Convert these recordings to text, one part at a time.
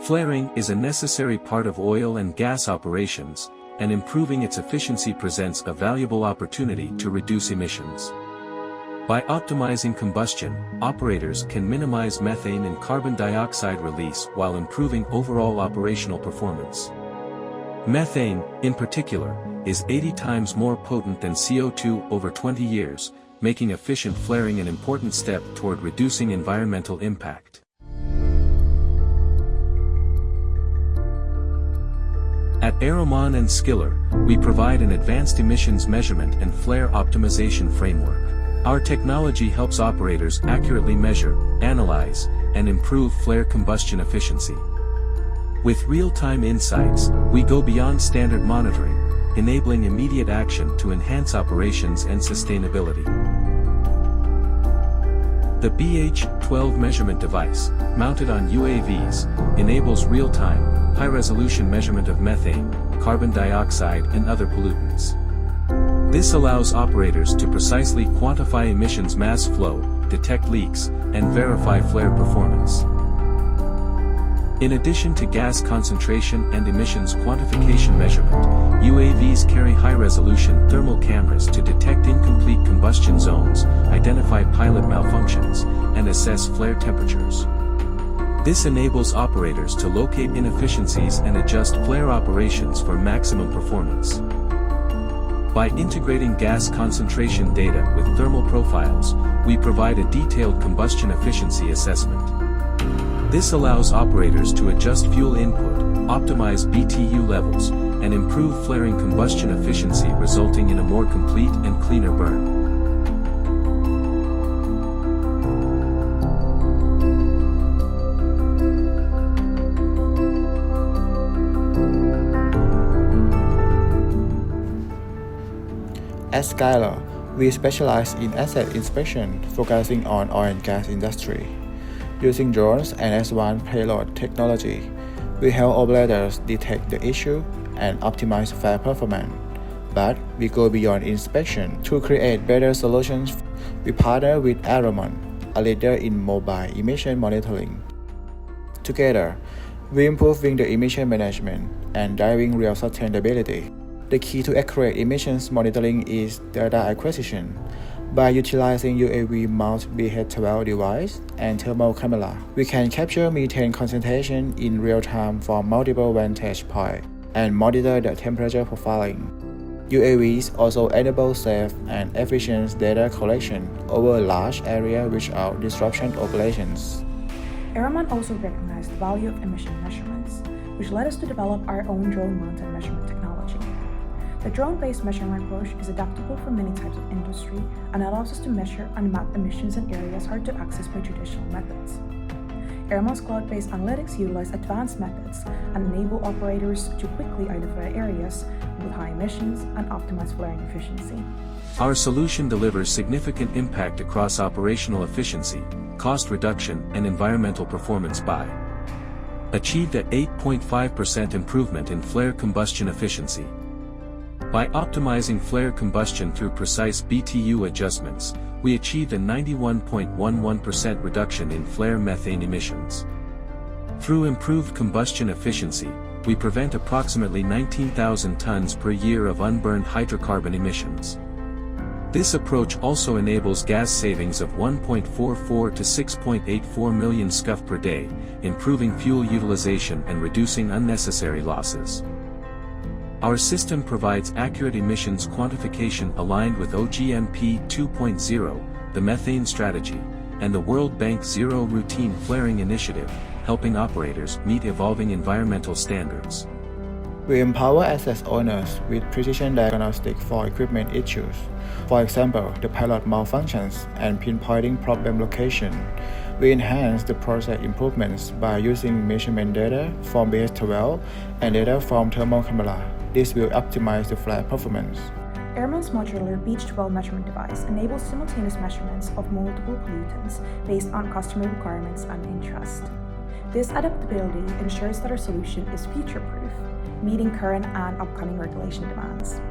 Flaring is a necessary part of oil and gas operations, and improving its efficiency presents a valuable opportunity to reduce emissions. By optimizing combustion, operators can minimize methane and carbon dioxide release while improving overall operational performance. Methane, in particular, is 80 times more potent than CO2 over 20 years, making efficient flaring an important step toward reducing environmental impact. At Aeromon and Skyller, we provide an advanced emissions measurement and flare optimization framework. Our technology helps operators accurately measure, analyze, and improve flare combustion efficiency. With real-time insights, we go beyond standard monitoring, enabling immediate action to enhance operations and sustainability. The BH-12 measurement device, mounted on UAVs, enables real-time, high-resolution measurement of methane, carbon dioxide and other pollutants. This allows operators to precisely quantify emissions mass flow, detect leaks, and verify flare performance. In addition to gas concentration and emissions quantification measurement, UAVs carry high-resolution thermal cameras to detect incomplete combustion zones, identify pilot malfunctions, and assess flare temperatures. This enables operators to locate inefficiencies and adjust flare operations for maximum performance. By integrating gas concentration data with thermal profiles, we provide a detailed combustion efficiency assessment. This allows operators to adjust fuel input, optimize BTU levels, and improve flaring combustion efficiency, resulting in a more complete and cleaner burn. At Skyller, we specialize in asset inspection, focusing on oil and gas industry. Using drones and advanced payload technology, we help operators detect the issue and optimize flare performance. But we go beyond inspection to create better solutions. We partner with Aeromon, a leader in mobile emission monitoring. Together, we improving the emission management and driving real sustainability. The key to accurate emissions monitoring is data acquisition. By utilizing UAV mount BH-12 device and thermal camera, we can capture methane concentration in real time from multiple vantage points and monitor the temperature profiling. UAVs also enable safe and efficient data collection over a large area without disruption operations. Aeromon also recognized the value of emission measurements, which led us to develop our own drone-mounted measurement technology. The drone-based measurement approach is adaptable for many types of industry and allows us to measure and map emissions in areas hard to access by traditional methods. Aeromon's cloud-based analytics utilize advanced methods and enable operators to quickly identify areas with high emissions and optimize flaring efficiency. Our solution delivers significant impact across operational efficiency, cost reduction and environmental performance by achieved at 8.5% improvement in flare combustion efficiency. By optimizing flare combustion through precise BTU adjustments, we achieved a 91.11% reduction in flare methane emissions. Through improved combustion efficiency, we prevent approximately 19,000 tons per year of unburned hydrocarbon emissions. This approach also enables gas savings of 1.44 to 6.84 million scf per day, improving fuel utilization and reducing unnecessary losses. Our system provides accurate emissions quantification aligned with OGMP 2.0, the methane strategy, and the World Bank Zero Routine Flaring Initiative, helping operators meet evolving environmental standards. We empower asset owners with precision diagnostics for equipment issues. For example, the pilot malfunctions and pinpointing problem location. We enhance the process improvements by using measurement data from BH-12 and data from thermal camera. This will optimize the flare performance. Aeromon's modular BH-12 measurement device enables simultaneous measurements of multiple pollutants based on customer requirements and interest. This adaptability ensures that our solution is future-proof, meeting current and upcoming regulation demands.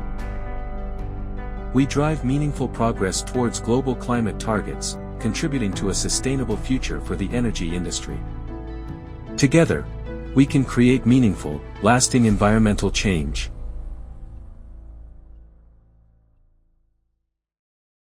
We drive meaningful progress towards global climate targets, contributing to a sustainable future for the energy industry. Together, we can create meaningful, lasting environmental change.